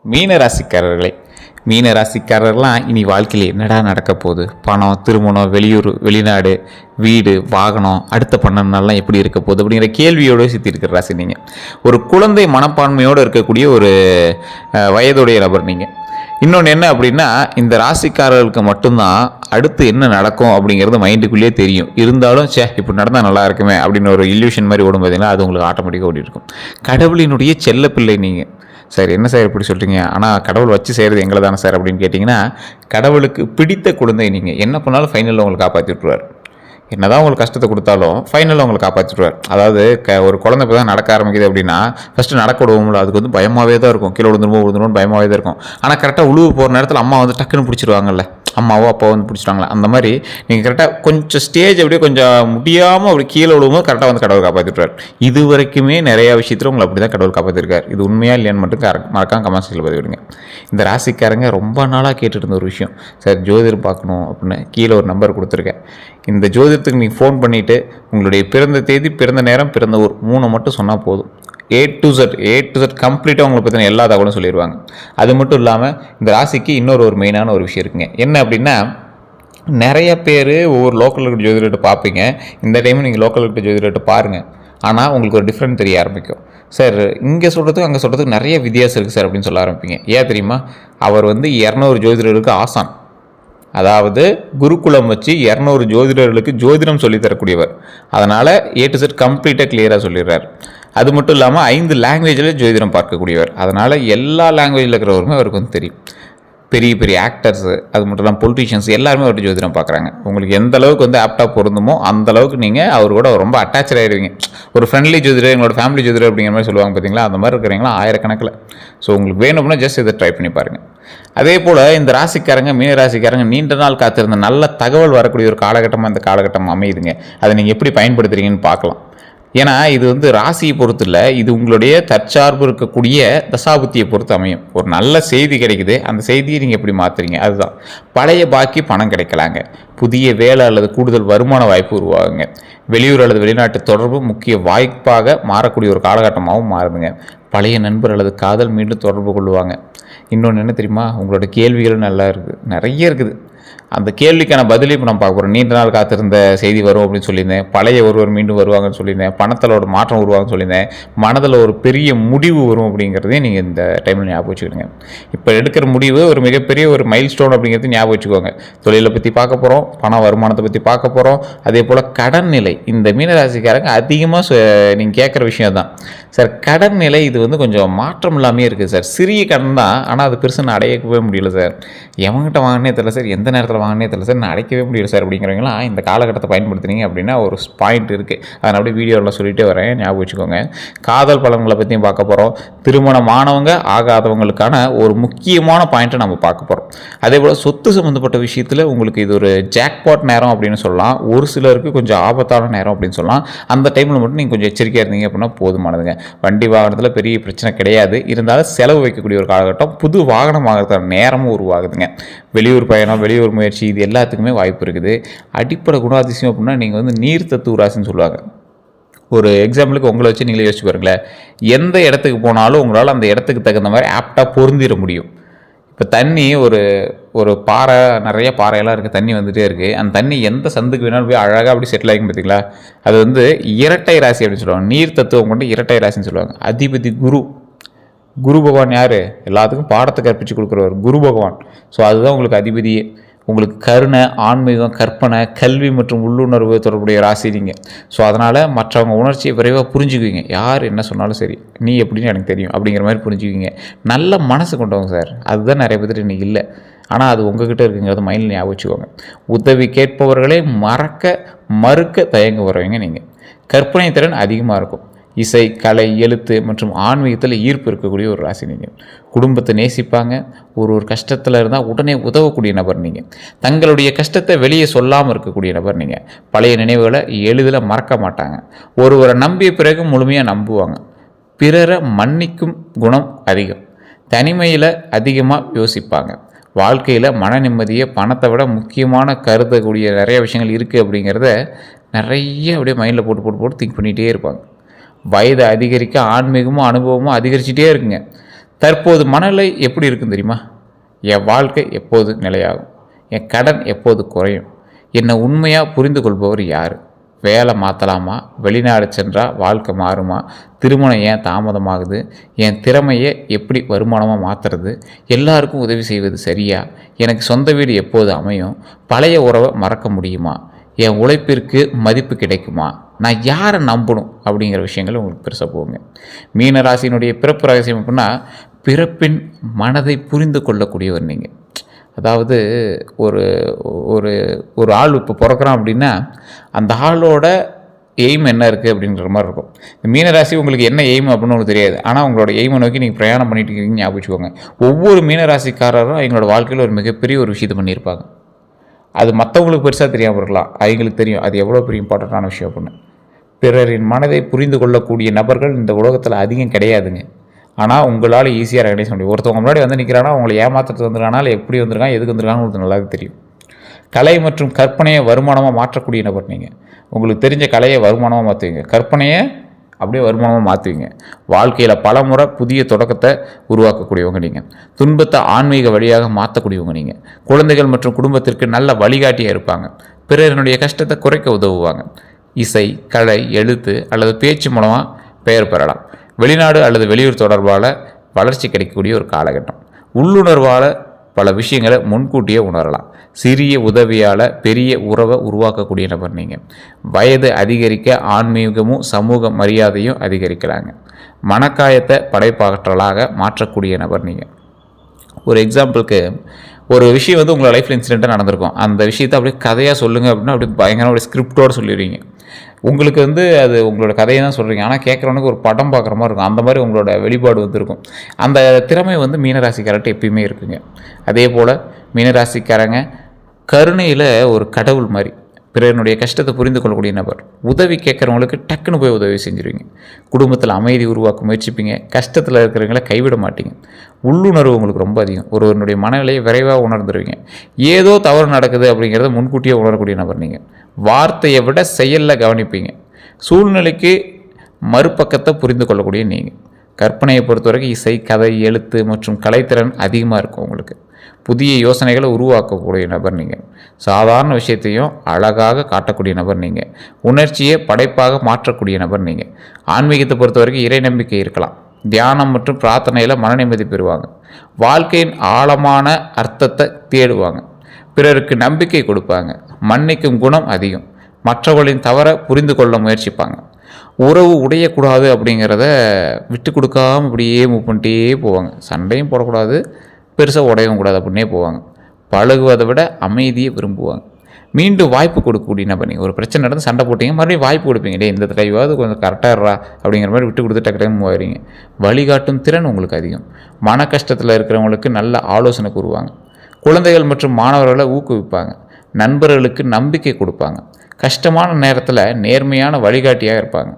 மீன ராசிக்காரர்களே, மீன ராசிக்காரர்லாம் இனி வாழ்க்கையில் என்னடா நடக்க போகுது, பணம், திருமணம், வெளியூர், வெளிநாடு, வீடு, வாகனம், அடுத்த 12 நாள்லாம் எப்படி இருக்க போகுது அப்படிங்கிற கேள்வியோடு சுற்றி இருக்கிற ராசி நீங்கள். ஒரு குழந்தை மனப்பான்மையோடு இருக்கக்கூடிய ஒரு வயதுடைய நபர் நீங்கள். இன்னொன்று என்ன அப்படின்னா, இந்த ராசிக்காரர்களுக்கு மட்டும்தான் அடுத்து என்ன நடக்கும் அப்படிங்கிறது மைண்டுக்குள்ளேயே தெரியும். இருந்தாலும் இப்படி நடந்தால் நல்லா இருக்குமே அப்படின்னு ஒரு இல்யூஷன் மாதிரி ஓடும் பார்த்தீங்கன்னா, அது உங்களுக்கு ஆட்டோமேட்டிக்காக ஓடி இருக்கும். கடவுளினுடைய செல்ல பிள்ளை நீங்கள். சார் என்ன சார் இப்படி சொல்கிறீங்க, ஆனால் கடவுள் வச்சு செய்கிறது எங்களை தானே சார் அப்படின்னு கேட்டிங்கன்னா, கடவுளுக்கு பிடித்த குழந்தை நீங்கள். என்ன பண்ணாலும் ஃபைனலில் உங்களுக்கு காப்பாற்றி விட்டுருவார். என்னதான் உங்களுக்கு கஷ்டத்தை கொடுத்தாலும் ஃபைனலில் உங்களை காப்பாற்றிடுவார். அதாவது ஒரு குழந்தை இப்போ தான் நடக்க ஆரம்பிக்குது அப்படின்னா ஃபஸ்ட்டு நடக்க விடுவோம்ல, அதுக்கு வந்து பயமாகவே தான் இருக்கும். கீழே விழுந்துருமோ பயமாகவே தான் இருக்கும். ஆனால் கரெக்டாக உழுவு போகிற நேரத்தில் அம்மா வந்து டக்குன்னு பிடிச்சிருவாங்கல்ல, அம்மாவோ அப்பாவோ வந்து பிடிச்சிட்டாங்களா, அந்த மாதிரி நீங்கள் கரெக்டாக கொஞ்சம் ஸ்டேஜ் அப்படியே கொஞ்சம் முடியாமல் அப்படி கீழே விழுவோம் கரெக்டாக வந்து கடவுள் காப்பாற்றிட்டுருவார். இது வரைக்குமே நிறையா விஷயத்தில் உங்களை அப்படி தான் கடவுள் காப்பாற்றிருக்கார். இது உண்மையாக இல்லையான்னு மட்டும் மறக்காம கமெண்ட் செக்ஷனில் பதிவிடுங்க. இந்த ராசிக்காரங்க ரொம்ப நாளாக கேட்டுட்டு இருந்த ஒரு விஷயம், சார் ஜோதிடர் பார்க்கணும் அப்படின்னு கீழே ஒரு நம்பர் கொடுத்துருக்கேன். இந்த ஜோதிடத்துக்கு நீங்கள் ஃபோன் பண்ணிவிட்டு உங்களுடைய பிறந்த தேதி, பிறந்த நேரம், பிறந்த ஊர் 3 மட்டும் சொன்னால் போதும். A to Z கம்ப்ளீட்டாக உங்களை பற்றின எல்லா தகவலும் சொல்லிடுவாங்க. அது மட்டும் இல்லாமல் இந்த ராசிக்கு இன்னொரு மெயினான ஒரு விஷயம் இருக்குங்க. என்ன அப்படின்னா, நிறைய பேர் ஒவ்வொரு லோக்கல் இருக்கிற ஜோதிடர்கிட்ட பார்ப்பீங்க. இந்த டைமும் நீங்கள் லோக்கல் இருக்கிற ஜோதிடர்கிட்ட பாருங்கள். ஆனால் உங்களுக்கு ஒரு டிஃப்ரெண்ட் தெரிய ஆரம்பிக்கும். சார் இங்கே சொல்கிறதுக்கு அங்கே சொல்கிறதுக்கு நிறைய வித்தியாசம் இருக்குது சார் அப்படின்னு சொல்ல ஆரம்பிப்பீங்க. ஏன் தெரியுமா? அவர் வந்து 200 ஜோதிடர்களுக்கு ஆசான். அதாவது குருகுலம் வச்சு 200 ஜோதிடர்களுக்கு ஜோதிடம் சொல்லித்தரக்கூடியவர். அதனால் A to Z கம்ப்ளீட்டாக கிளியராக சொல்லிடுறார். அது மட்டும் இல்லாமல் 5 லாங்குவேஜில் ஜோதிடம் பார்க்கக்கூடியவர். அதனால் எல்லா லாங்குவேஜில் இருக்கிறவருமே அவருக்கு வந்து தெரியும். பெரிய பெரிய ஆக்டர்ஸு, அது மட்டும் இல்லாமல் பொலிட்டீஷியன்ஸ் எல்லாருமே அவர்கிட்ட ஜோதிடம் பார்க்குறாங்க. உங்களுக்கு எந்த அளவுக்கு வந்து ஆப்டாக பொருந்துமோ அந்த அளவுக்கு நீங்கள் அவர் கூட ரொம்ப அட்டாச் ஆகிடுவீங்க. ஒரு ஃப்ரெண்ட்லி ஜோதிடர், எங்களோட ஃபேமிலி ஜோதிடர் அப்படிங்கிற மாதிரி சொல்லுவாங்க பார்த்தீங்களா, அந்த மாதிரி இருக்கிறீங்களா ஆயிரக்கணக்கில். ஸோ உங்களுக்கு வேணும் அப்படின்னா ஜஸ்ட் இதை ட்ரை பண்ணி பாருங்கள். அதே போல் இந்த ராசிக்காரங்க, மீன ராசிக்காரங்க நீண்ட நாள் காத்திருந்த நல்ல தகவல் வரக்கூடிய ஒரு காலகட்டமாக இந்த காலகட்டம் அமையுதுங்க. அதை நீங்கள் எப்படி பயன்படுத்துகிறீங்கன்னு பார்க்கலாம். ஏன்னா இது வந்து ராசியை பொறுத்து இல்லை, இது உங்களுடைய தற்சார்பு இருக்கக்கூடிய தசாபுத்தியை பொறுத்து அமையும். ஒரு நல்ல செய்தி கிடைக்குது, அந்த செய்தியை நீங்கள் எப்படி மாற்றுறீங்க அதுதான். பழைய பாக்கி பணம் கிடைக்கலாங்க, புதிய வேலை அல்லது கூடுதல் வருமான வாய்ப்பு உருவாகுங்க, வெளியூர் அல்லது வெளிநாட்டு தொடர்பு முக்கிய வாய்ப்பாக மாறக்கூடிய ஒரு காலகட்டமாகவும் மாறுதுங்க. பழைய நண்பர் அல்லது காதல் மீண்டும் தொடர்பு கொள்ளுவாங்க. இன்னொன்று என்ன தெரியுமா, உங்களோட கேள்விகள் நல்லா இருக்குது, நிறைய இருக்குது. அந்த கேள்விக்கான பதிலே இப்போ நம்ம பார்க்க போகிறோம். நீண்ட நாள் காத்திருந்த செய்தி வரும் அப்படின்னு சொல்லியிருந்தேன். பழைய ஒருவர் மீண்டும் வருவாங்கன்னு சொல்லியிருந்தேன். பணத்தில் ஒரு மாற்றம் உருவாங்கன்னு சொல்லியிருந்தேன். மனதில் ஒரு பெரிய முடிவு வரும் அப்படிங்கிறதையும் நீங்கள் இந்த டைமில் ஞாபகம் வச்சுக்கிடுங்க. இப்போ எடுக்கிற முடிவு ஒரு மிகப்பெரிய ஒரு மைல் ஸ்டோன் அப்படிங்கிறது ஞாபகம் வச்சுக்கோங்க. தொழிலை பற்றி பார்க்க போகிறோம், பண வருமானத்தை பற்றி பார்க்க போகிறோம். அதே போல் கடன் நிலை, இந்த மீனராசிக்காரங்க அதிகமாக நீங்கள் கேட்குற விஷயம் தான். சார் கடன் நிலை இது வந்து கொஞ்சம் மாற்றம் இல்லாமே இருக்குது சார். சிறிய கடன் தான், ஆனால் அது பெருசு நான் அடையவே முடியல சார். எவங்கிட்ட வாங்கினே தெரியல சார், எந்த நேரத்தில் வாங்கினே தெரியல சார், நான் அடைக்கவே முடியல சார் அப்படிங்கிறவங்களாம் இந்த காலகட்டத்தை பயன்படுத்துனீங்க அப்படின்னா ஒரு பாயிண்ட் இருக்குது. அதை அப்படியே வீடியோவில் சொல்லிகிட்டே வரேன், ஞாபகம் வச்சுக்கோங்க. காதல் பலன்களை பற்றியும் பார்க்க போகிறோம். திருமணமானவங்க ஆகாதவங்களுக்கான ஒரு முக்கியமான பாயிண்ட்டை நம்ம பார்க்க போகிறோம். அதே போல் சொத்து சம்மந்தப்பட்ட விஷயத்தில் உங்களுக்கு இது ஒரு ஜாக்பாட் நேரம் அப்படின்னு சொல்லலாம். ஒரு சிலருக்கு கொஞ்சம் ஆபத்தான நேரம் அப்படின்னு சொல்லலாம். அந்த டைமில் மட்டும் நீங்கள் கொஞ்சம் எச்சரிக்கையாக இருந்தீங்க அப்படின்னா போதுமானதுங்க. வண்டி வாகனத்தில் பெரிய பிரச்சனை கிடையாது, இருந்தாலும் செலவு வைக்கக்கூடிய ஒரு காலகட்டம். புது வாகனம் வாங்குறதுக்கான நேரமும் உருவாகுதுங்க. வெளியூர் பயணம், வெளியூர் முயற்சி, இது எல்லாத்துக்குமே வாய்ப்பு இருக்குது. அடிப்படை குணாதிசயம் அப்படின்னா நீங்கள் வந்து நீர் தத்துவ ராசின்னு சொல்லுவாங்க. ஒரு எக்ஸாம்பிளுக்கு உங்களை வச்சு நீங்களே யோசிச்சு பாருங்களேன். எந்த இடத்துக்கு போனாலும் உங்களால் அந்த இடத்துக்கு தகுந்த மாதிரி ஆப்டாக பொருந்திட முடியும். இப்போ தண்ணி ஒரு பாறை, நிறைய பாறையெல்லாம் இருக்குது, தண்ணி வந்துகிட்டே இருக்குது. அந்த தண்ணி எந்த சந்துக்கு வேணாலும் போய் அழகாக அப்படி செட்டில் ஆகிக்கும் பார்த்தீங்களா. அது வந்து இரட்டை ராசி அப்படின்னு சொல்லுவாங்க. நீர் தத்துவம் கொண்டு இரட்டை ராசின்னு சொல்லுவாங்க. அதிபதி குரு பகவான் யார்? எல்லாத்துக்கும் பாடத்தை கற்பித்து கொடுக்குறவர் குரு பகவான். ஸோ அதுதான் உங்களுக்கு அதிபதியே. உங்களுக்கு கருணை, ஆன்மீகம், கற்பனை, கல்வி மற்றும் உள்ளுணர்வு தொடர்புடைய ராசி நீங்கள். ஸோ அதனால் மற்றவங்க உணர்ச்சியை விரைவாக புரிஞ்சுக்குவீங்க. யார் என்ன சொன்னாலும் சரி, நீ எப்படின்னு எனக்கு தெரியும் அப்படிங்கிற மாதிரி புரிஞ்சுக்குவீங்க. நல்ல மனசு கொண்டவங்க சார், அதுதான் நிறைய பேர் இன்றைக்கி இல்லை. ஆனால் அது உங்ககிட்ட இருக்குங்கிறது மைண்டில் ஞாபகம் வச்சுக்கோங்க. உதவி கேட்பவர்களே மறுக்க தயங்க வரவங்க நீங்கள். கற்பனை திறன் அதிகமாக இருக்கும். இசை, கலை, எழுத்து மற்றும் ஆன்மீகத்தில் ஈர்ப்பு இருக்கக்கூடிய ஒரு ராசி நீங்கள். குடும்பத்தை நேசிப்பாங்க. ஒரு கஷ்டத்தில் இருந்தால் உடனே உதவக்கூடிய நபர் நீங்கள். தங்களுடைய கஷ்டத்தை வெளியே சொல்லாமல் இருக்கக்கூடிய நபர் நீங்கள். பழைய நினைவுகளை எளிதில் மறக்க மாட்டாங்க. ஒருவரை நம்பிய பிறகு முழுமையாக நம்புவாங்க. பிறரை மன்னிக்கும் குணம் அதிகம். தனிமையில் அதிகமாக யோசிப்பாங்க. வாழ்க்கையில் மன நிம்மதியை பணத்தை விட முக்கியமான கருதக்கூடிய நிறைய விஷயங்கள் இருக்குது அப்படிங்கிறத நிறைய அப்படியே மைண்டில் போட்டு திங்க் பண்ணிகிட்டே இருப்பாங்க. வயது அதிகரிக்க ஆன்மீகமும் அனுபவமும் அதிகரிச்சுட்டே இருக்குங்க. தற்போது மனநிலை எப்படி இருக்குன்னு தெரியுமா? என் வாழ்க்கை எப்போது நிலையாகும்? என் கடன் எப்போது குறையும்? என்னை உண்மையாக புரிந்து கொள்பவர் யார்? வேலை மாற்றலாமா? வெளிநாடு சென்றால் வாழ்க்கை மாறுமா? திருமணம் ஏன் தாமதமாகுது? என் திறமையை எப்படி வருமானமாக மாற்றுறது? எல்லாருக்கும் உதவி செய்வது சரியா? எனக்கு சொந்த வீடு எப்போது அமையும்? பழைய உறவை மறக்க முடியுமா? என் உழைப்பிற்கு மதிப்பு கிடைக்குமா? நான் யாரை நம்பணும்? அப்படிங்கிற விஷயங்கள் உங்களுக்கு பெருசாக போகுங்க. மீன ராசியினுடைய பிறப்பு ரகசியம் அப்படின்னா, பிறப்பின் மனதை புரிந்து கொள்ளக்கூடியவர் நீங்கள். அதாவது ஒரு ஒரு ஒரு ஆள் இப்போ பிறக்கிறான் அப்படின்னா, அந்த ஆளோட எய்ம் என்ன இருக்குது அப்படின்ற மாதிரி இருக்கும். இந்த மீனராசி உங்களுக்கு என்ன எய்ம் அப்படின்னு உங்களுக்கு தெரியாது. ஆனால் உங்களோட எய்மை நோக்கி நீங்கள் பிரயாணம் பண்ணிட்டு இருக்கீங்க, ஞாபகம் வச்சுக்கோங்க. ஒவ்வொரு மீனராசிக்காரரும் அவங்களோட வாழ்க்கையில் ஒரு மிகப்பெரிய ஒரு விஷயத்தை பண்ணியிருப்பாங்க. அது மற்றவங்களுக்கு பெருசாக தெரியாமல் இருக்கலாம், அவங்களுக்கு தெரியும் அது எவ்வளோ பெரிய இம்பார்ட்டண்ட்டான விஷயம் அப்படின்னு. பிறரின் மனதை புரிந்து கொள்ளக்கூடிய நபர்கள் இந்த உலகத்தில் அதிகம் கிடையாதுங்க. ஆனால் உங்களால் ஈஸியாக ரெகனைஸ் பண்ண முடியும். ஒருத்தவங்க முன்னாடி வந்து நிற்கிறானா, உங்களை ஏமாற்றத்துக்கு வந்துருக்கானா, எப்படி வந்திருக்கான், எதுக்கு வந்திருக்கான்னு உங்களுக்கு நல்லா தெரியும். கலை மற்றும் கற்பனையை வருமானமாக மாற்றக்கூடிய நபர் நீங்கள். உங்களுக்கு தெரிஞ்ச கலையை வருமானமாக மாற்றுவீங்க, கற்பனையை அப்படியே வருமானமாக மாற்றுவீங்க. வாழ்க்கையில் பல முறை புதிய தொடக்கத்தை உருவாக்கக்கூடியவங்க நீங்கள். துன்பத்தை ஆன்மீக வழியாக மாற்றக்கூடியவங்க நீங்கள். குழந்தைகள் மற்றும் குடும்பத்திற்கு நல்ல வழிகாட்டியாக இருப்பாங்க. பிறரினுடைய கஷ்டத்தை குறைக்க உதவுவாங்க. இசை, கலை, எழுத்து அல்லது பேச்சு மூலமாக பெயர் பெறலாம். வெளிநாடு அல்லது வெளியூர் தொடர்பால் வளர்ச்சி கிடைக்கக்கூடிய ஒரு காலகட்டம். உள்ளுணர்வால் பல விஷயங்களை முன்கூட்டியே உணரலாம். சிறிய உதவியால் பெரிய உறவை உருவாக்கக்கூடிய நபர் நீங்கள். வயது அதிகரிக்க ஆன்மீகமும் சமூக மரியாதையும் அதிகரிக்கலாங்க. மனக்காயத்தை படைப்பாற்றலாக மாற்றக்கூடிய நபர் நீங்கள். ஒரு எக்ஸாம்பிளுக்கு, ஒரு விஷயம் வந்து உங்களோட லைஃப்பில் இன்சிடெண்ட்டாக நடந்திருக்கும். அந்த விஷயத்தை அப்படியே கதையாக சொல்லுங்கள் அப்படின்னா அப்படியே பயங்கரமாக ஒரு ஸ்கிரிப்டோடு சொல்லிடுவீங்க. உங்களுக்கு வந்து அது உங்களோட கதையை தான் சொல்கிறீங்க, ஆனால் கேட்குறவனுக்கு ஒரு படம் பார்க்குற மாதிரி இருக்கும். அந்த மாதிரி உங்களோட வெளிப்பாடு வந்து இருக்கும். அந்த திறமை வந்து மீனராசிக்காரர்கிட்ட எப்பயுமே இருக்குங்க. அதே போல் மீனராசிக்காரங்க கருணையில் ஒரு கடவுள் மாதிரி. பிறனுடைய கஷ்டத்தை புரிந்து கொள்ளக்கூடிய நபர். உதவி கேட்குறவங்களுக்கு டக்குன்னு போய் உதவி செஞ்சுருவீங்க. குடும்பத்தில் அமைதி உருவாக்க முயற்சிப்பீங்க. கஷ்டத்தில் இருக்கிறவங்கள கைவிட மாட்டீங்க. உள்ளுணர்வு உங்களுக்கு ரொம்ப அதிகம். ஒருவருடைய மனநிலையை விரைவாக உணர்ந்துருவீங்க. ஏதோ தவறு நடக்குது அப்படிங்கிறத முன்கூட்டியே உணரக்கூடிய நபர் நீங்கள். வார்த்தையை விட செயலில் கவனிப்பீங்க. சூழ்நிலைக்கு மறுபக்கத்தை புரிந்து கொள்ளக்கூடிய நீங்கள். கற்பனையை பொறுத்த வரைக்கும் இசை, கதை, எழுத்து மற்றும் கலைத்திறன் அதிகமாக இருக்கும் உங்களுக்கு. புதிய யோசனைகளை உருவாக்கக்கூடிய நபர் நீங்கள். சாதாரண விஷயத்தையும் அழகாக காட்டக்கூடிய நபர் நீங்கள். உணர்ச்சியை படைப்பாக மாற்றக்கூடிய நபர் நீங்கள். ஆன்மீகத்தை பொறுத்த வரைக்கும் இறை நம்பிக்கை இருக்கலாம். தியானம் மற்றும் பிரார்த்தனையில் மன நிம்மதி பெறுவாங்க. வாழ்க்கையின் ஆழமான அர்த்தத்தை தேடுவாங்க. பிறருக்கு நம்பிக்கை கொடுப்பாங்க. மன்னிக்கும் குணம் அதிகம். மற்றவர்களின் தவறை புரிந்து கொள்ள முயற்சிப்பாங்க. உறவு உடையக்கூடாது அப்படிங்கிறத விட்டு கொடுக்காமல் இப்படியே மூவ் பண்ணிட்டே போவாங்க. சண்டையும் போடக்கூடாது, பெருசாக உடையவும் கூடாது அப்படின்னே போவாங்க. பழகுவதை விட அமைதியை விரும்புவாங்க. மீண்டும் வாய்ப்பு கொடுக்கக்கூடிய நபர் நீங்கள். ஒரு பிரச்சனை நடந்து சண்டை போட்டிங்க, மறுபடியும் வாய்ப்பு கொடுப்பீங்க. டே இந்த தடவையாவது கொஞ்சம் கரெக்டாக இருறா அப்படிங்கிற மாதிரி விட்டு கொடுத்து டக்கு மூவ் ஆகிறீங்க. வழிகாட்டும் திறன் உங்களுக்கு அதிகம். மன கஷ்டத்தில் இருக்கிறவங்களுக்கு நல்ல ஆலோசனை கூறுவாங்க. குழந்தைகள் மற்றும் மாணவர்களை ஊக்குவிப்பாங்க. நண்பர்களுக்கு நம்பிக்கை கொடுப்பாங்க. கஷ்டமான நேரத்தில் நேர்மையான வழிகாட்டியாக இருப்பாங்க.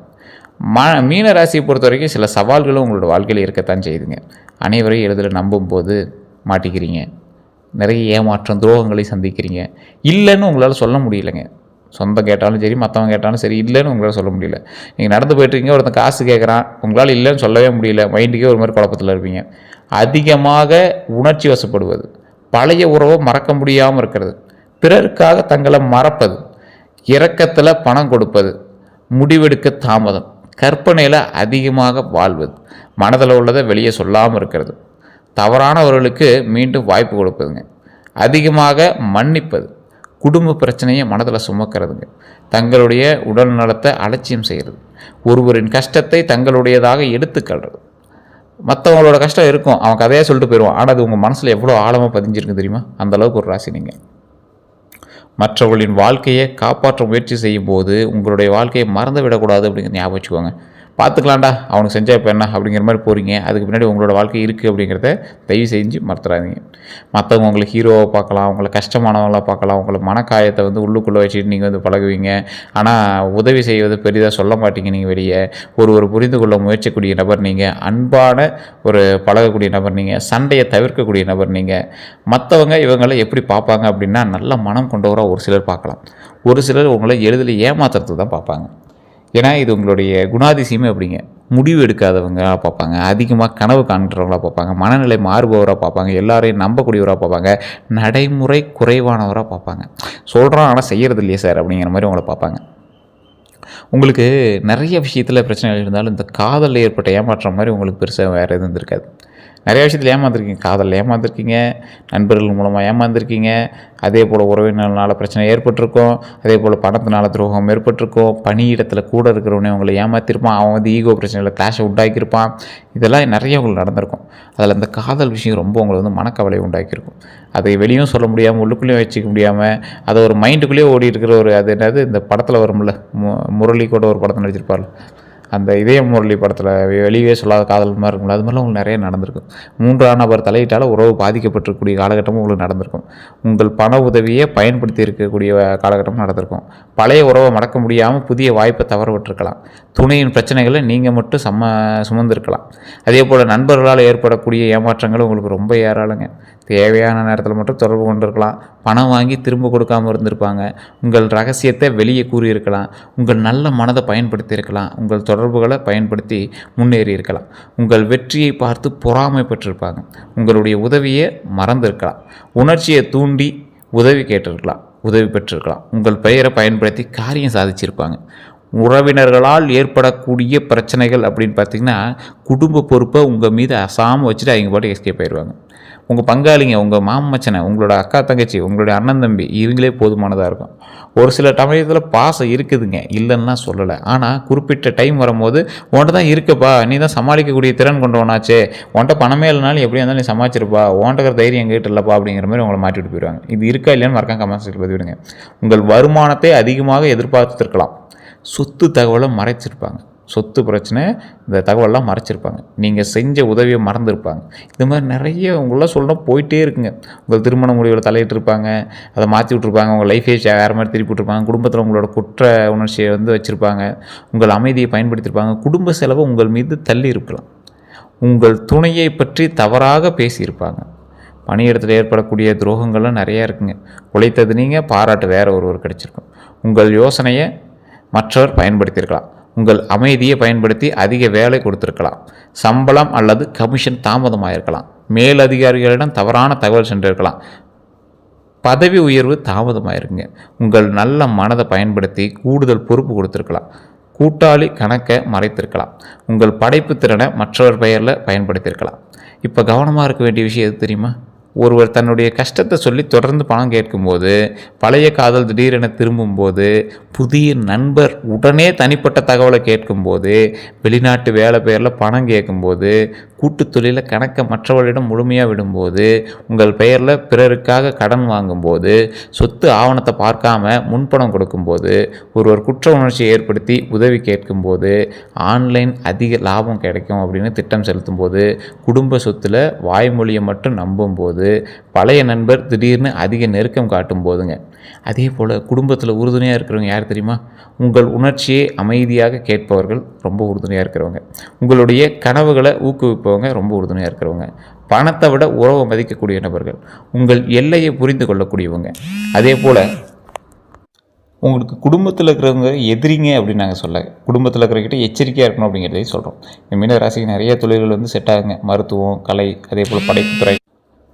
மீன ராசியை பொறுத்த வரைக்கும் சில சவால்களும் உங்களோட வாழ்க்கையில் இருக்கத்தான் செய்யுதுங்க. அனைவரையும் எளிதில் நம்பும்போது மாட்டிக்கிறீங்க. நிறைய ஏமாற்றம், துரோகங்களை சந்திக்கிறீங்க. இல்லைன்னு உங்களால் சொல்ல முடியலைங்க. சொந்தம் கேட்டாலும் சரி, மற்றவங்க கேட்டாலும் சரி, இல்லைன்னு உங்களால் சொல்ல முடியல. நீங்கள் நடந்து போய்ட்டுருக்கீங்க, ஒருத்தன் காசு கேட்குறான், உங்களால் இல்லைன்னு சொல்லவே முடியல. மைண்டுக்கே ஒரு மாதிரி குழப்பத்தில் இருப்பீங்க. அதிகமாக உணர்ச்சி வசப்படுவது, பழைய உறவை மறக்க முடியாமல் இருக்கிறது, பிறருக்காக தங்களை மறப்பது, இரக்கத்தில் பணம் கொடுப்பது, முடிவெடுக்க தாமதம், கற்பனையில் அதிகமாக வாழ்வது, மனதில் உள்ளதை வெளியே சொல்லாமல் இருக்கிறது, தவறானவர்களுக்கு மீண்டும் வாய்ப்பு கொடுப்பதுங்க, அதிகமாக மன்னிப்பது, குடும்ப பிரச்சனையை மனதில் சுமக்கிறதுங்க, தங்களுடைய உடல் நலத்தை அலட்சியம் செய்கிறது, ஒருவரின் கஷ்டத்தை தங்களுடையதாக எடுத்துக்கொள்வது. மற்றவங்களோட கஷ்டம் இருக்கும், அவன் கதையாக சொல்லிட்டு போயிடுவான், ஆனால் அது உங்கள் மனசில் எவ்வளோ ஆழமாக பதிஞ்சிருக்கு தெரியுமா? அந்தளவுக்கு ஒரு ராசி நீங்கள். மற்றவர்களின் வாழ்க்கையை காப்பாற்ற முயற்சி செய்யும் போது உங்களுடைய வாழ்க்கையை மறந்து விடக்கூடாது அப்படிங்கிற ஞாபகம் வச்சுக்கோங்க. பார்த்துக்கலாம்டா, அவனுக்கு செஞ்சால் இப்போ என்ன அப்படிங்கிற மாதிரி போகிறீங்க. அதுக்கு பின்னாடி உங்களோட வாழ்க்கை இருக்குது அப்படிங்கிறத தயவு செஞ்சு மறந்துடாதீங்க. மற்றவங்க உங்களை ஹீரோவை பார்க்கலாம், உங்களை கஷ்டமானவங்களாக பார்க்கலாம், உங்களை மனக்காயத்தை வந்து உள்ளுக்குள்ளே வச்சுட்டு நீங்கள் வந்து பழகுவீங்க. ஆனால் உதவி செய்வது பெரிதாக சொல்ல மாட்டீங்க. நீங்கள் வெளியே ஒரு புரிந்து கொள்ள முயற்சிக்கூடிய நபர் நீங்கள். அன்பான ஒரு பழகக்கூடிய நபர் நீங்கள். சண்டையை தவிர்க்கக்கூடிய நபர் நீங்கள். மற்றவங்க இவங்களை எப்படி பார்ப்பாங்க அப்படின்னா, நல்ல மனம் கொண்டவராக ஒரு சிலர் பார்க்கலாம். ஒரு சிலர் உங்களை எளிதில் ஏமாத்துறதுக்கு தான் பார்ப்பாங்க. ஏன்னா இது உங்களுடைய குணாதிசயமே அப்படிங்க. முடிவு எடுக்காதவங்களாக பார்ப்பாங்க, அதிகமாக கனவு காண்கிறவங்களாக பார்ப்பாங்க, மனநிலை மாறுபவராக பார்ப்பாங்க, எல்லாரையும் நம்பக்கூடியவராக பார்ப்பாங்க, நடைமுறை குறைவானவராக பார்ப்பாங்க. சொல்கிறோம் ஆனால் செய்கிறது இல்லையே சார் அப்படிங்கிற மாதிரி உங்களை பார்ப்பாங்க. உங்களுக்கு நிறைய விஷயத்தில் பிரச்சனைகள் இருந்தாலும் இந்த காதலில் ஏற்பட்ட ஏமாற்றம் மாதிரி உங்களுக்கு பெருசாக வேறு எதுவும் இருக்காது. நிறைய விஷயத்தில் ஏமாந்துருக்கீங்க, காதலில் ஏமாந்துருக்கீங்க, நண்பர்கள் மூலமாக ஏமாந்துருக்கீங்க, அதே போல் உறவினர்களால் பிரச்சனை ஏற்பட்டிருக்கும், அதே போல் பணத்தினால துரோகம் ஏற்பட்டிருக்கும், பணியிடத்தில் கூட இருக்கிறவனே உங்களை ஏமாற்றிருப்பான், அவன் வந்து ஈகோ பிரச்சனையில் கிளாஷை உண்டாக்கியிருப்பான். இதெல்லாம் நிறைய உங்களுக்கு நடந்திருக்கும். அதில் அந்த காதல் விஷயம் ரொம்ப உங்களை வந்து மனக்கவலை உண்டாக்கியிருக்கும். அதை வெளியும் சொல்ல முடியாமல், உள்ளுக்குள்ளேயும் வச்சுக்க முடியாமல், அதை ஒரு மைண்டுக்குள்ளேயே ஓடி இருக்கிற ஒரு அது என்னது இந்த படத்தில் வரும்ல, முரளி கூட ஒரு படத்தில் நடிச்சிருப்பார், அந்த இதய முரளி படத்தில் வெளியே சொல்லாத காதல் மாதிரி இருக்கும்ல, அது மாதிரிலாம் உங்களுக்கு நிறைய நடந்திருக்கும். 3ஆம் நபர் தலையிட்டால் உறவு பாதிக்கப்பட்டிருக்கக்கூடிய காலகட்டமும் உங்களுக்கு நடந்திருக்கும். உங்கள் பண உதவியை பயன்படுத்தி இருக்கக்கூடிய காலகட்டமும் நடந்திருக்கும். பழைய உறவை மடக்க முடியாமல் புதிய வாய்ப்பை தவற விட்டுருக்கலாம். துணையின் பிரச்சனைகளை நீங்கள் மட்டும் சுமந்திருக்கலாம். அதே போல் நண்பர்களால் ஏற்படக்கூடிய ஏமாற்றங்கள் உங்களுக்கு ரொம்ப ஏராளங்க. தேவையான நேரத்தில் மட்டும் தொடர்பு கொண்டிருக்கலாம், பணம் வாங்கி திரும்ப கொடுக்காமல் இருந்திருப்பாங்க, உங்கள் ரகசியத்தை வெளியே கூறியிருக்கலாம், உங்கள் நல்ல மனதை பயன்படுத்தி இருக்கலாம், உங்கள் தொடர்புகளை பயன்படுத்தி முன்னேறி இருக்கலாம், உங்கள் வெற்றியை பார்த்து பொறாமைப்பட்டிருப்பாங்க, உங்களுடைய உதவியை மறந்திருக்கலாம், உணர்ச்சியை தூண்டி உதவி கேட்டிருக்கலாம், உதவி பெற்றிருக்கலாம், உங்கள் பெயரை பயன்படுத்தி காரியம் சாதிச்சிருப்பாங்க. உறவினர்களால் ஏற்படக்கூடிய பிரச்சனைகள் அப்படின்னு பார்த்திங்கன்னா, குடும்ப பொறுப்பை உங்கள் மீது அசாமல் வச்சுட்டு அவங்க பாட்டு எஸ்கேப் ஆயிடுவாங்க. உங்கள் பங்காளிங்க, உங்கள் மாமச்சனை, உங்களோட அக்கா தங்கச்சி, உங்களுடைய அண்ணன் தம்பி, இவங்களே போதுமானதாக இருக்கும். ஒரு சில சமயத்தில் பாசம் இருக்குதுங்க, இல்லைன்னா சொல்லலை. ஆனால் குறிப்பிட்ட டைம் வரும்போது உன்ட்ட தான் இருக்குப்பா, நீ தான் சமாளிக்கக்கூடிய திறன் கொண்டவனாச்சே, உன்ட்ட பணமே இல்லைனாலும் எப்படியா இருந்தாலும் நீ சமாளிச்சிருப்பா, உன்ட்ட தைரியம் எங்கிட்ட இல்லைப்பா அப்படிங்கிற மாதிரி உங்களை மாட்டிவிட்டு போயிடுவாங்க. இது இருக்கா இல்லையான்னு மறக்காம கமெண்ட் செக்ஷனில் பதிவிடுங்க. உங்கள் வருமானத்தை அதிகமாக எதிர்பார்த்துருக்கலாம், சொத்து தகவலை மறைச்சிருப்பாங்க, சொத்து பிரச்சனை இந்த தகவலெலாம் மறைச்சிருப்பாங்க, நீங்கள் செஞ்ச உதவியை மறந்துருப்பாங்க. இது மாதிரி நிறைய உங்களெலாம் சொல்லணும் போயிட்டே இருக்குங்க. உங்கள் திருமண முடிவில் தலையிட்டிருப்பாங்க, அதை மாற்றி விட்ருப்பாங்க, உங்கள் லைஃபே வேறு மாதிரி திருப்பி விட்ருப்பாங்க, குடும்பத்தில் உங்களோட குற்ற உணர்ச்சியை வந்து வச்சுருப்பாங்க, உங்கள் அமைதியை பயன்படுத்தியிருப்பாங்க, குடும்ப செலவை உங்கள் மீது தள்ளி இருக்கலாம், உங்கள் துணையை பற்றி தவறாக பேசியிருப்பாங்க. பணியிடத்தில் ஏற்படக்கூடிய துரோகங்கள்லாம் நிறையா இருக்குங்க. உழைத்தது நீங்கள், பாராட்டு வேறு ஒருவர் கிடச்சிருக்கும். உங்கள் யோசனையை மற்றவர் பயன்படுத்தியிருக்கலாம், உங்கள் அமைதியை பயன்படுத்தி அதிக வேலை கொடுத்துருக்கலாம், சம்பளம் அல்லது கமிஷன் தாமதமாயிருக்கலாம், மேலதிகாரிகளிடம் தவறான தகவல் சென்றிருக்கலாம், பதவி உயர்வு தாமதமாயிருக்குங்க, உங்கள் நல்ல மனதை பயன்படுத்தி கூடுதல் பொறுப்பு கொடுத்துருக்கலாம், கூட்டாளி கணக்கை மறைத்திருக்கலாம், உங்கள் படைப்பு திறனை மற்றவர் பெயரில் பயன்படுத்தியிருக்கலாம். இப்போ கவனமாக இருக்க வேண்டிய விஷயம் எது தெரியுமா? ஒருவர் தன்னுடைய கஷ்டத்தை சொல்லி தொடர்ந்து பணம் கேட்கும்போது, பழைய காதல் திடீரென திரும்பும்போது, புதிய நண்பர் உடனே தனிப்பட்ட தகவலை கேட்கும்போது, வெளிநாட்டு வேலை பெயரில் பணம் கேட்கும்போது, கூட்டு தொழிலில் கணக்கை மற்றவர்களிடம் முழுமையாக விடும்போது, உங்கள் பெயரில் பிறருக்காக கடன் வாங்கும்போது, சொத்து ஆவணத்தை பார்க்காம முன்பணம் கொடுக்கும்போது, ஒருவர் குற்ற உணர்ச்சியை ஏற்படுத்தி உதவி கேட்கும்போது, ஆன்லைன் அதிக லாபம் கிடைக்கும் அப்படின்னு திட்டம் செலுத்தும்போது, குடும்ப சொத்தில் வாய்மொழியை மட்டும் நம்பும்போது, பழைய நண்பர் திடீர்னு அதிக நெருக்கம் காட்டும் போதுங்க. அதே போல் குடும்பத்தில் உறுதுணையாக இருக்கிறவங்க யார் தெரியுமா? உங்கள் உணர்ச்சியை அமைதியாக கேட்பவர்கள் ரொம்ப உறுதுணையாக இருக்கிறவங்க, உங்களுடைய கனவுகளை ஊக்குவிப்பவங்க ரொம்ப உறுதுணையாக இருக்கிறவங்க, பணத்தை விட உறவை மதிக்கக்கூடிய நபர்கள், உங்கள் எல்லையை புரிந்து கொள்ளக்கூடியவங்க. அதே போல் உங்களுக்கு குடும்பத்தில் இருக்கிறவங்க எதிரிங்க அப்படின்னு நாங்கள் சொல்ல, குடும்பத்தில் இருக்கிறவங்கிட்ட எச்சரிக்கையாக இருக்கணும் அப்படிங்கிறதையும் சொல்கிறோம். இந்த மீன ராசிக்கு நிறைய தொழில்கள் வந்து செட் ஆகுங்க. மருத்துவம், கலை, அதே போல் படைப்புத்துறை.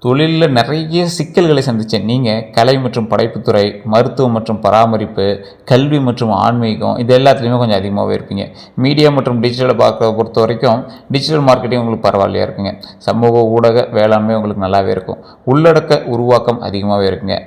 தொழிலில் நிறைய சிக்கல்களை சந்தித்தேன். நீங்கள் கலை மற்றும் படைப்புத்துறை, மருத்துவம் மற்றும் பராமரிப்பு, கல்வி மற்றும் ஆன்மீகம், இது எல்லாத்துலேயுமே கொஞ்சம் அதிகமாகவே இருப்பீங்க. மீடியா மற்றும் டிஜிட்டலை பொறுத்த வரைக்கும் டிஜிட்டல் மார்க்கெட்டிங் உங்களுக்கு பரவாயில்லையா இருக்குங்க. சமூக ஊடக வேளாண்மை உங்களுக்கு நல்லாவே இருக்கும். உள்ளடக்க உருவாக்கம் அதிகமாகவே இருக்குங்க.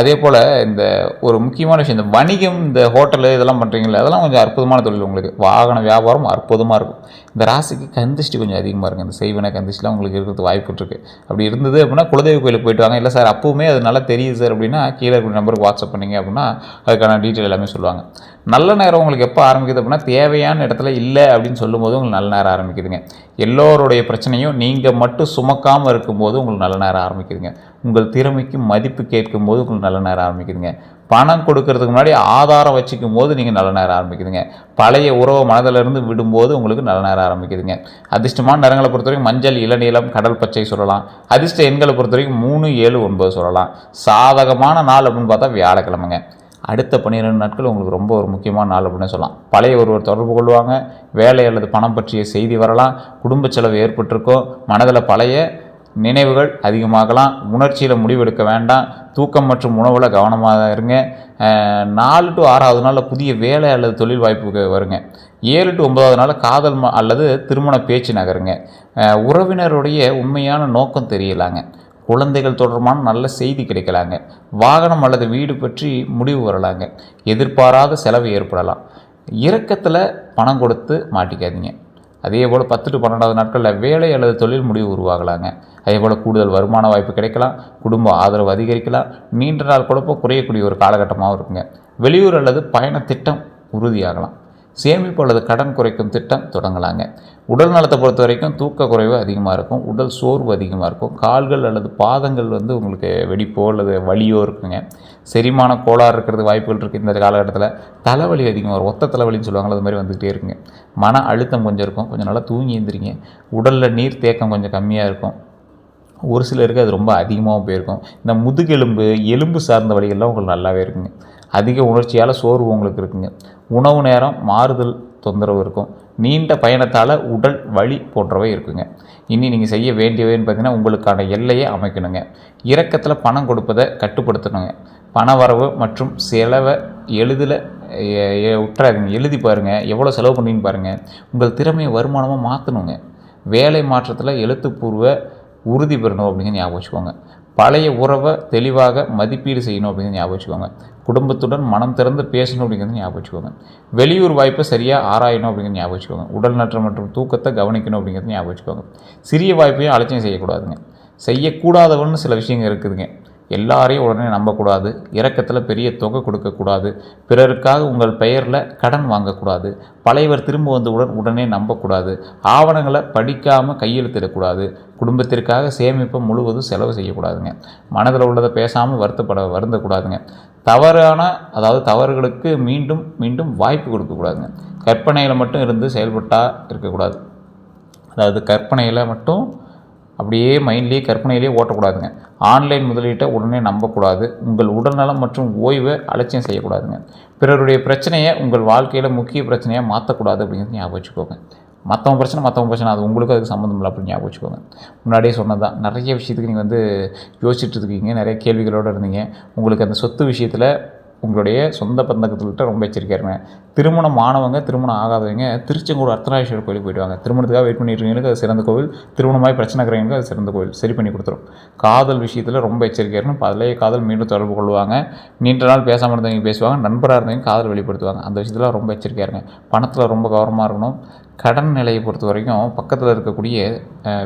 அதே போல் இந்த ஒரு முக்கியமான விஷயம், இந்த வணிகம், இந்த ஹோட்டலு இதெல்லாம் பண்ணுறீங்களா, அதெல்லாம் கொஞ்சம் அற்புதமான தொழில். உங்களுக்கு வாகன வியாபாரம் அற்புதமாக இருக்கும். இந்த ராசிக்கு கந்திஷ்டி கொஞ்சம் அதிகமாக இருக்குங்க. இந்த செய்வன கந்திஷ்டிலாம் உங்களுக்கு இருக்கிறது வாய்ப்பு இருக்குது. அப்படி இருந்தது அப்படின்னா குலதெய்வ கோயிலுக்கு போயிட்டு வாங்க. இல்லை சார் அப்பவுமே அது நல்லா தெரியுது சார் அப்படின்னா கீழே இருக்கிற நம்பருக்கு வாட்ஸ்அப் பண்ணிங்க அப்படின்னா அதுக்கான டீட்டெயில் எல்லாமே சொல்லுவாங்க. நல்ல நேரம் உங்களுக்கு எப்போ ஆரம்பிக்குது அப்படின்னா, தேவையான இடத்துல இல்லை அப்படின்னு சொல்லும்போது உங்களுக்கு நல்ல நேரம் ஆரம்பிக்குதுங்க. எல்லோருடைய பிரச்சனையும் நீங்கள் மட்டும் சுமக்காமல் இருக்கும்போது உங்களுக்கு நல்ல நேரம் ஆரம்பிக்குதுங்க. உங்கள் திறமைக்கு மதிப்பு கேட்கும் போது உங்களுக்கு நல்ல நேரம் ஆரம்பிக்குதுங்க. பணம் கொடுக்கறதுக்கு முன்னாடி ஆதாரம் வச்சுக்கும் போது நீங்கள் நல்ல நேரம் ஆரம்பிக்குதுங்க. பழைய உறவை மனதிலிருந்து விடும்போது உங்களுக்கு நல்ல நேரம் ஆரம்பிக்குதுங்க. அதிர்ஷ்டமான நிறங்களை பொறுத்த வரைக்கும் மஞ்சள், இளநீலம், கடல் பச்சை சொல்லலாம். அதிர்ஷ்ட எண்களை பொறுத்த வரைக்கும் 3, 7, 9 சொல்லலாம். சாதகமான நாள் அப்படின்னு பார்த்தா வியாழக்கிழமைங்க. அடுத்த 12 நாட்கள் உங்களுக்கு ரொம்ப ஒரு முக்கியமான நாள் அப்படின்னு சொல்லலாம். பழைய ஒருவர் தொடர்பு கொள்வாங்க, வேலை அல்லது பணம் பற்றிய செய்தி வரலாம், குடும்ப செலவு ஏற்பட்டிருக்கும், மனதில் பழைய நினைவுகள் அதிகமாகலாம், உணர்ச்சியில் முடிவெடுக்க வேண்டாம், தூக்கம் மற்றும் உணவில் கவனமாக இருங்க. 4 to 6வது நாளில் புதிய வேலை அல்லது தொழில் வாய்ப்பு வருங்க. 7 to 9வது நாளில் காதல் அல்லது திருமண பேச்சு நகருங்க. உறவினருடைய உண்மையான நோக்கம் தெரியலாங்க. குழந்தைகள் தொடர்பான நல்ல செய்தி கிடைக்கலாங்க. வாகனம் அல்லது வீடு பற்றி முடிவு வரலாங்க. எதிர்பாராத செலவு ஏற்படலாம். இரக்கத்தில் பணம் கொடுத்து மாட்டிக்காதீங்க. அதே போல் 10 to 12வது நாட்களில் வேலை அல்லது தொழில் முடிவு உருவாகலாங்க. அதே போல் கூடுதல் வருமான வாய்ப்பு கிடைக்கலாம், குடும்ப ஆதரவு அதிகரிக்கலாம், நீண்ட நாள் குழப்பம் குறையக்கூடிய ஒரு காலகட்டமாகவும் இருக்குங்க. வெளியூர் அல்லது பயண திட்டம் உறுதியாகலாம். சேமிப்பு அல்லது கடன் குறைக்கும் திட்டம் தொடங்கலாங்க. உடல் நலத்தை பொறுத்த வரைக்கும் தூக்க குறைவு அதிகமாக இருக்கும், உடல் சோர்வு அதிகமாக இருக்கும், கால்கள் அல்லது பாதங்கள் உங்களுக்கு வெடிப்போ அல்லது வலியோ இருக்குங்க. செரிமான கோளாறு இருக்கிறது வாய்ப்புகள் இருக்குது. இந்த காலகட்டத்தில் தலைவலி அதிகமாக வரும், ஒத்த தலைவலின்னு சொல்லுவாங்க, அது மாதிரி வந்துகிட்டே இருக்குங்க. மன அழுத்தம் கொஞ்சம் இருக்கும், கொஞ்சம் நல்லா தூங்கி எழுந்திரிங்க. உடலில் நீர் தேக்கம் கொஞ்சம் கம்மியாக இருக்கும். ஒரு சிலருக்கு அது ரொம்ப அதிகமாகவும் போயிருக்கும். இந்த முதுகெலும்பு எலும்பு சார்ந்த வலிகள்லாம் உங்களுக்கு நல்லாவே இருக்குங்க. அதிக உணர்ச்சியால் சோர்வு உங்களுக்கு இருக்குங்க. உணவு நேரம் மாறுதல் தொந்தரவு இருக்கும். நீண்ட பயணத்தால் உடல் வலி போன்றவை இருக்குங்க. இனி நீங்கள் செய்ய வேண்டியவைன்னு பார்த்தீங்கன்னா உங்களுக்கான எல்லையை அமைக்கணுங்க. இரக்கத்தில் பணம் கொடுப்பதை கட்டுப்படுத்தணுங்க. பண வரவு மற்றும் செலவை எளிதில் விட்டுறாதீங்க. எழுதி பாருங்கள், எவ்வளோ செலவு பண்ணின்னு பாருங்கள். உங்கள் திறமையை வருமானமாக மாற்றணுங்க. வேலை மாற்றத்தில் எழுத்துப்பூர்வ உறுதி பெறணும் அப்படிங்கிற ஞாபகம் வச்சுக்கோங்க. பழைய உறவை தெளிவாக மதிப்பீடு செய்யணும் அப்படிங்கிறது ஞாபகம் வச்சுக்கோங்க. குடும்பத்துடன் மனம் திறந்து பேசணும் அப்படிங்கிறது ஞாபகம் வச்சுக்கோங்க. வெளியூர் வாய்ப்பை சரியாக ஆராயணும் அப்படிங்கிறது ஞாபகம் வச்சுக்கோங்க. உடல் நலம் மற்றும் தூக்கத்தை கவனிக்கணும் அப்படிங்கிறது ஞாபகம் வச்சுக்கோங்க. சிறிய வாய்ப்பையும் அலட்சியம் செய்யக்கூடாதுங்க. செய்யக்கூடாதவன்னு சில விஷயங்கள் இருக்குதுங்க. எல்லாரையும் உடனே நம்பக்கூடாது. இரக்கத்தில் பெரிய தொகை கொடுக்கக்கூடாது. பிறருக்காக உங்கள் பெயரில் கடன் வாங்கக்கூடாது. பழையவர் திரும்ப வந்தவுடன் உடனே நம்பக்கூடாது. ஆவணங்களை படிக்காமல் கையெழுத்திடக்கூடாது. குடும்பத்திற்காக சேமிப்பை முழுவதும் செலவு செய்யக்கூடாதுங்க. மனதில் உள்ளதை பேசாமல் வருந்தக்கூடாதுங்க. தவறுகளுக்கு மீண்டும் மீண்டும் வாய்ப்பு கொடுக்கக்கூடாதுங்க. கற்பனையில் மட்டும் இருந்து செயல்பட்டால் இருக்கக்கூடாது. கற்பனையில் மட்டும் அப்படியே மைண்ட்லேயே கற்பனையிலேயே ஓட்டக்கூடாதுங்க. ஆன்லைன் முதலீட்டை உடனே நம்பக்கூடாது. உங்கள் உடல்நலம் மற்றும் ஓய்வை அலட்சியம் செய்யக்கூடாதுங்க. பிறருடைய பிரச்சனையை உங்கள் வாழ்க்கையில் முக்கிய பிரச்சனையாக மாற்றக்கூடாது அப்படிங்கிறது ஞாபகம் வச்சுக்கோங்க. மற்றவங்க பிரச்சனை அது உங்களுக்கு அதுக்கு சம்மந்தம் இல்லை அப்படின்னு ஞாபகம் வச்சுக்கோங்க. முன்னாடியே சொன்னதான், நிறைய விஷயத்துக்கு நீங்கள் யோசிச்சுட்டு இருக்கீங்க, நிறைய கேள்விகளோடு இருந்தீங்க. உங்களுக்கு அந்த சொத்து விஷயத்தில் உங்களுடைய சொந்த பந்தங்கள்கிட்ட ரொம்ப எச்சரிக்கையாக இருங்க. திருமணம் ஆனவங்க, திருமணம் ஆகாதவங்க திருச்செங்கோடு அர்த்தநாரீஸ்வரர் கோயிலுக்கு போயிட்டு வாங்க. திருமணத்துக்காக வெயிட் பண்ணிட்டுருக்கீங்களுக்கு அது சிறந்த கோவில். திருமணமாய் பிரச்சனை இருக்கிறவங்களுக்கு அது சிறந்த கோவில், சரி பண்ணி கொடுத்துரும். காதல் விஷயத்தில் ரொம்ப எச்சரிக்கையாக இருக்கணும். பழைய காதல் மீண்டும் தொடர்பு கொள்வாங்க. நீண்ட நாள் பேசாமல் இருந்தவங்க பேசுவாங்க. நண்பராக இருந்தவங்க காதல் வெளிப்படுத்துவாங்க. அந்த விஷயத்தில் ரொம்ப எச்சரிக்கையாக இருங்க. பணத்தில் ரொம்ப கவனமாக இருக்கணும். கடன் நிலையை பொறுத்த வரைக்கும் பக்கத்தில் இருக்கக்கூடிய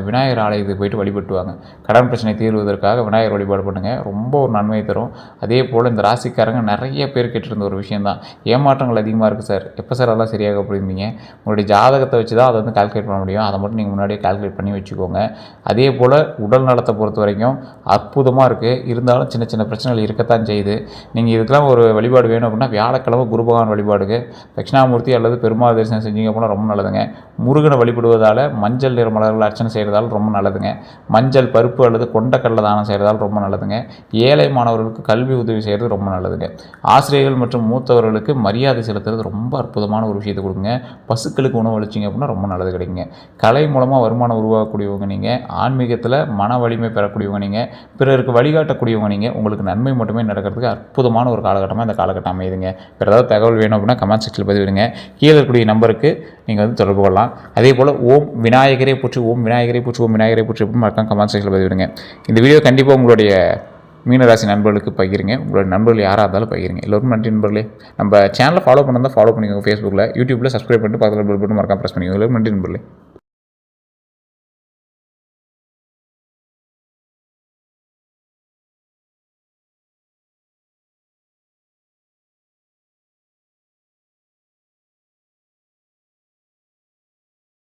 விநாயகர் ஆலயத்துக்கு போய்ட்டு வழிபட்டுவாங்க. கடன் பிரச்சனை தீர்வதற்காக விநாயகர் வழிபாடு பண்ணுங்கள், ரொம்ப ஒரு நன்மை தரும். அதே போல் இந்த ராசிக்காரங்க நிறைய பேர் கேட்டிருந்த ஒரு விஷயந்தான், ஏமாற்றங்கள் அதிகமாக இருக்குது சார், எப்போ சார் அதெல்லாம் சரியாக அப்படியிருந்தீங்க. உங்களுடைய ஜாதகத்தை வச்சு தான் அதை கால்குலேட் பண்ண முடியும். அதை மட்டும் நீங்கள் முன்னாடியே கால்குலேட் பண்ணி வச்சுக்கோங்க. அதே போல் உடல் நலத்தை பொறுத்த வரைக்கும் அற்புதமாக இருக்குது. இருந்தாலும் சின்ன சின்ன பிரச்சனைகள் இருக்கத்தான் செய்யுது. நீங்கள் இதுக்கெல்லாம் ஒரு வழிபாடு வேணும் அப்படின்னா வியாழக்கிழமை குரு பகவான் வழிபாடுக்கு தட்சிணாமூர்த்தி அல்லது பெருமாள் தரிசனம் செஞ்சீங்க அப்படின்னா ரொம்ப நல்லதுங்க. முருகனை வழிபடுவதால் மஞ்சள் நிற மலர்கள் அர்ச்சனை செய்கிறதால ரொம்ப நல்லதுங்க. மஞ்சள் பருப்பு அல்லது கொண்டக்கடலை தானம் செய்கிறதால ரொம்ப நல்லதுங்க. ஏழை மாணவர்களுக்கு கல்வி உதவி செய்கிறது ரொம்ப நல்லதுங்க. ஆசிரியர்கள் மற்றும் மூத்தவர்களுக்கு மரியாதை செலுத்துறது ரொம்ப அற்புதமான ஒரு விஷயத்தை கொடுங்க. பசுக்களுக்கு உணவு அளிச்சிங்க அப்படின்னா ரொம்ப நல்லது கிடைக்குங்க. கலை மூலமாக வருமானம் உருவாக்கக்கூடியவங்க நீங்கள், ஆன்மீகத்தில் மன வலிமை பெறக்கூடியவங்க நீங்கள், பிறருக்கு வழிகாட்டக்கூடியவங்க நீங்கள். உங்களுக்கு நன்மை மட்டுமே நடக்கிறதுக்கு அற்புதமான ஒரு காலகட்டமாக இந்த காலகட்டம் அமையுதுங்க. வேறு ஏதாவது தகவல் வேணும் அப்படின்னா கமெண்ட் செக்ஷனில் பதிவிடுங்க. கீழே இருக்கக்கூடிய நம்பருக்கு நீங்கள் தொடர்பு கொள்ளலாம். அதே போல் ஓம் விநாயகரே போற்றி, ஓம் விநாயகரே போற்றி, ஓம் விநாயகரே போற்றி அப்படின்னு மறக்காம கமெண்ட் செக்ஷனில் பதிவிடுங்க. இந்த வீடியோ கண்டிப்பாக உங்களுடைய மீனராசி நண்பர்களுக்கு பகிருங்க. உங்களோட நண்பர்கள் யாராக இருந்தாலும் பகிருங்க. எல்லோருக்கும் நன்றி நண்பர்களே. நம்ம சேனலை ஃபாலோ பண்ணியிருந்தால் ஃபாலோ பண்ணிக்கோங்க. ஃபேஸ்புக்கில், யூடியூப்பில் சப்ஸ்கிரைப் பண்ணிட்டு பக்கத்தில் பெல் பட்டன் மறக்காம ப்ரெஸ் பண்ணிக்கோங்க. எல்லோருக்கும் நன்றி நண்பர்களே.